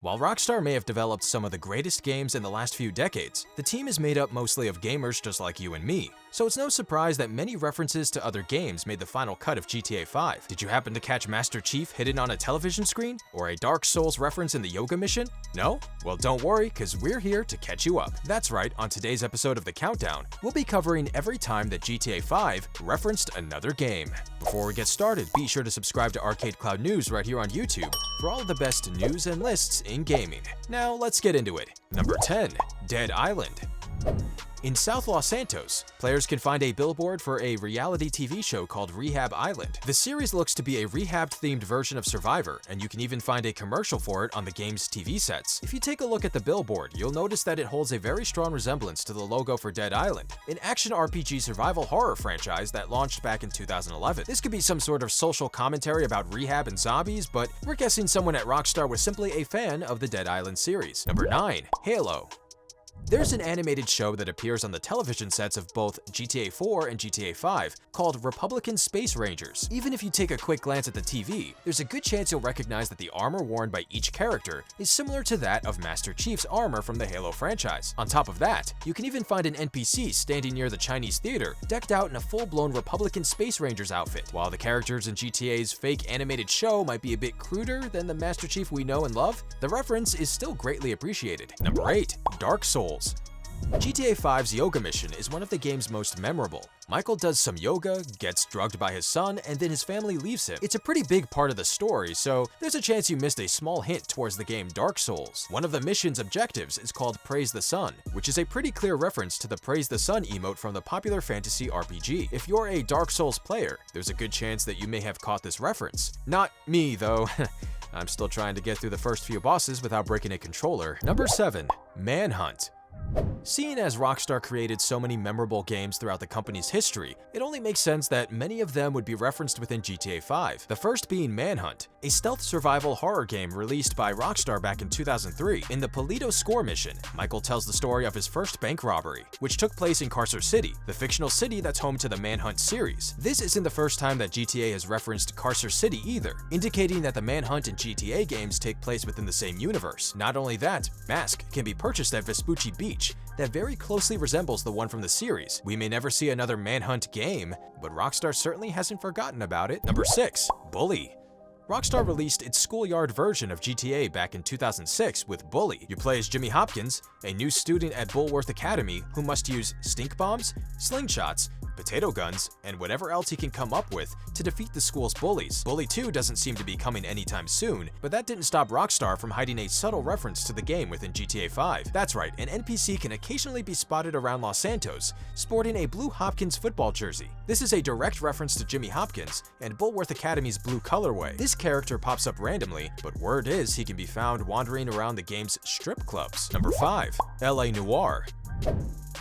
While Rockstar may have developed some of the greatest games in the last few decades, the team is made up mostly of gamers just like you and me, so it's no surprise that many references to other games made the final cut of GTA 5. Did you happen to catch Master Chief hidden on a television screen? Or a Dark Souls reference in the yoga mission? No? Well, don't worry, cause we're here to catch you up. That's right, on today's episode of The Countdown, we'll be covering every time that GTA 5 referenced another game. Before we get started, be sure to subscribe to ArcadeCloud News right here on YouTube for all of the best news and lists in gaming. Now let's get into it. Number 10. Dead Island. In South Los Santos, players can find a billboard for a reality TV show called Rehab Island. The series looks to be a rehab-themed version of Survivor, and you can even find a commercial for it on the game's TV sets. If you take a look at the billboard, you'll notice that it holds a very strong resemblance to the logo for Dead Island, an action RPG survival horror franchise that launched back in 2011. This could be some sort of social commentary about rehab and zombies, but we're guessing someone at Rockstar was simply a fan of the Dead Island series. Number 9. Halo. There's an animated show that appears on the television sets of both GTA 4 and GTA 5 called Republican Space Rangers. Even if you take a quick glance at the TV, there's a good chance you'll recognize that the armor worn by each character is similar to that of Master Chief's armor from the Halo franchise. On top of that, you can even find an NPC standing near the Chinese theater, decked out in a full-blown Republican Space Rangers outfit. While the characters in GTA's fake animated show might be a bit cruder than the Master Chief we know and love, the reference is still greatly appreciated. Number 8. Dark Souls. GTA 5's yoga mission is one of the game's most memorable. Michael does some yoga, gets drugged by his son, and then his family leaves him. It's a pretty big part of the story, so there's a chance you missed a small hint towards the game Dark Souls. One of the mission's objectives is called Praise the Sun, which is a pretty clear reference to the Praise the Sun emote from the popular fantasy RPG. If you're a Dark Souls player, there's a good chance that you may have caught this reference. Not me, though. I'm still trying to get through the first few bosses without breaking a controller. Number 7. Manhunt. Seeing as Rockstar created so many memorable games throughout the company's history, it only makes sense that many of them would be referenced within GTA 5. The first being Manhunt, a stealth survival horror game released by Rockstar back in 2003. In the Polito Score mission, Michael tells the story of his first bank robbery, which took place in Carcer City, the fictional city that's home to the Manhunt series. This isn't the first time that GTA has referenced Carcer City either, indicating that the Manhunt and GTA games take place within the same universe. Not only that, Mask can be purchased at Vespucci Beach, that very closely resembles the one from the series. We may never see another Manhunt game, but Rockstar certainly hasn't forgotten about it. Number 6. Bully. Rockstar released its schoolyard version of GTA back in 2006 with Bully. You play as Jimmy Hopkins, a new student at Bulworth Academy who must use stink bombs, slingshots, potato guns, and whatever else he can come up with to defeat the school's bullies. Bully 2 doesn't seem to be coming anytime soon, but that didn't stop Rockstar from hiding a subtle reference to the game within GTA 5. That's right, an NPC can occasionally be spotted around Los Santos, sporting a blue Hopkins football jersey. This is a direct reference to Jimmy Hopkins and Bulworth Academy's blue colorway. This character pops up randomly, but word is he can be found wandering around the game's strip clubs. Number 5. LA Noire.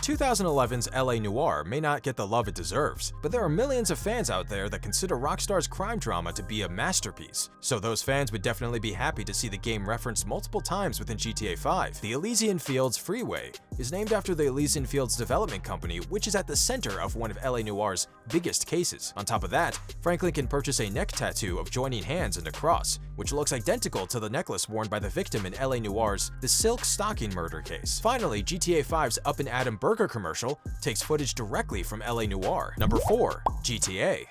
2011's LA Noire may not get the love it deserves, but there are millions of fans out there that consider Rockstar's crime drama to be a masterpiece, so those fans would definitely be happy to see the game referenced multiple times within GTA 5. The Elysian Fields Freeway is named after the Elysian Fields development company, which is at the center of one of LA Noire's biggest cases. On top of that, Franklin can purchase a neck tattoo of joining hands and a cross, which looks identical to the necklace worn by the victim in LA Noire's The Silk Stocking murder case. Finally, GTA 5's Up and Adam Burger commercial takes footage directly from LA Noire. Number 4. GTA.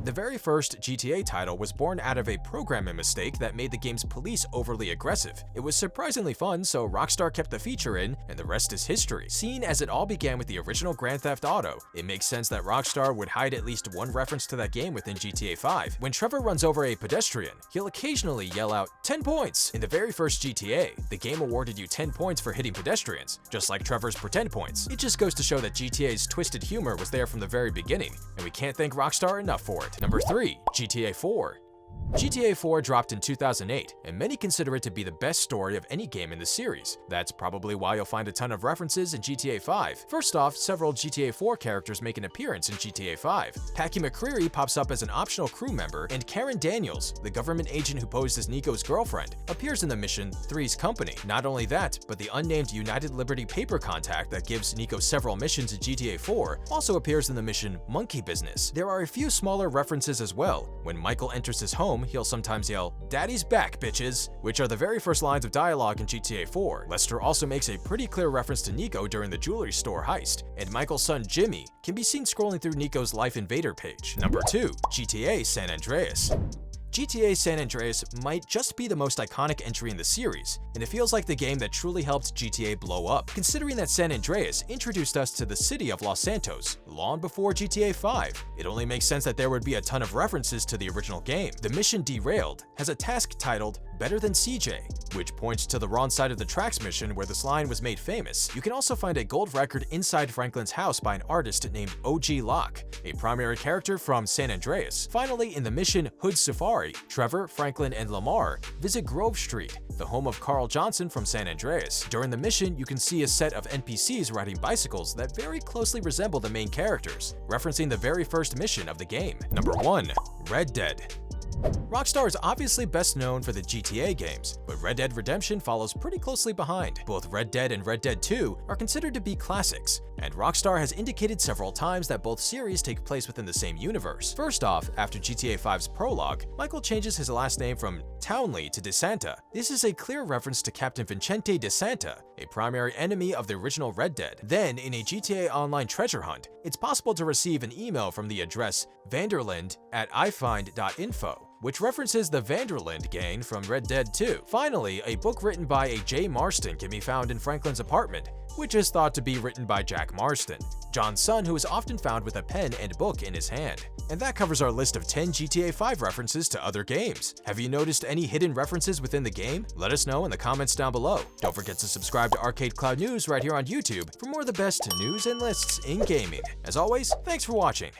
The very first GTA title was born out of a programming mistake that made the game's police overly aggressive. It was surprisingly fun, so Rockstar kept the feature in, and the rest is history. Seeing as it all began with the original Grand Theft Auto, it makes sense that Rockstar would hide at least one reference to that game within GTA 5. When Trevor runs over a pedestrian, he'll occasionally yell out, 10 points! In the very first GTA, the game awarded you 10 points for hitting pedestrians, just like Trevor's pretend points. It just goes to show that GTA's twisted humor was there from the very beginning, and we can't thank Rockstar enough for it. Number 3. GTA 4. GTA 4 dropped in 2008, and many consider it to be the best story of any game in the series. That's probably why you'll find a ton of references in GTA 5. First off, several GTA 4 characters make an appearance in GTA 5. Packy McCreary pops up as an optional crew member, and Karen Daniels, the government agent who posed as Nico's girlfriend, appears in the mission Three's Company. Not only that, but the unnamed United Liberty paper contact that gives Nico several missions in GTA 4 also appears in the mission Monkey Business. There are a few smaller references as well. When Michael enters his home, he'll sometimes yell, "Daddy's back, bitches," which are the very first lines of dialogue in GTA 4. Lester also makes a pretty clear reference to Nico during the jewelry store heist, and Michael's son Jimmy can be seen scrolling through Nico's Life Invader page. Number 2. GTA San Andreas. GTA San Andreas might just be the most iconic entry in the series, and it feels like the game that truly helped GTA blow up, considering that San Andreas introduced us to the city of Los Santos long before GTA 5. It only makes sense that there would be a ton of references to the original game. The mission Derailed has a task titled Better Than CJ, which points to the wrong side of the tracks mission where this line was made famous. You can also find a gold record inside Franklin's house by an artist named OG Locke, a primary character from San Andreas. Finally, in the mission Hood Safari, Trevor, Franklin, and Lamar visit Grove Street, the home of Carl Johnson from San Andreas. During the mission, you can see a set of NPCs riding bicycles that very closely resemble the main characters, referencing the very first mission of the game. Number 1. Red Dead. Rockstar is obviously best known for the GTA games, but Red Dead Redemption follows pretty closely behind. Both Red Dead and Red Dead 2 are considered to be classics, and Rockstar has indicated several times that both series take place within the same universe. First off, after GTA 5's prologue, Michael changes his last name from Townley to DeSanta. This is a clear reference to Captain Vincente DeSanta, a primary enemy of the original Red Dead. Then, in a GTA Online treasure hunt, it's possible to receive an email from the address vanderland@ifind.info, which references the Vanderland gang from Red Dead 2. Finally, a book written by a J. Marston can be found in Franklin's apartment, which is thought to be written by Jack Marston, John's son, who is often found with a pen and book in his hand. And that covers our list of 10 GTA 5 references to other games. Have you noticed any hidden references within the game? Let us know in the comments down below. Don't forget to subscribe to ArcadeCloud News right here on YouTube for more of the best news and lists in gaming. As always, thanks for watching.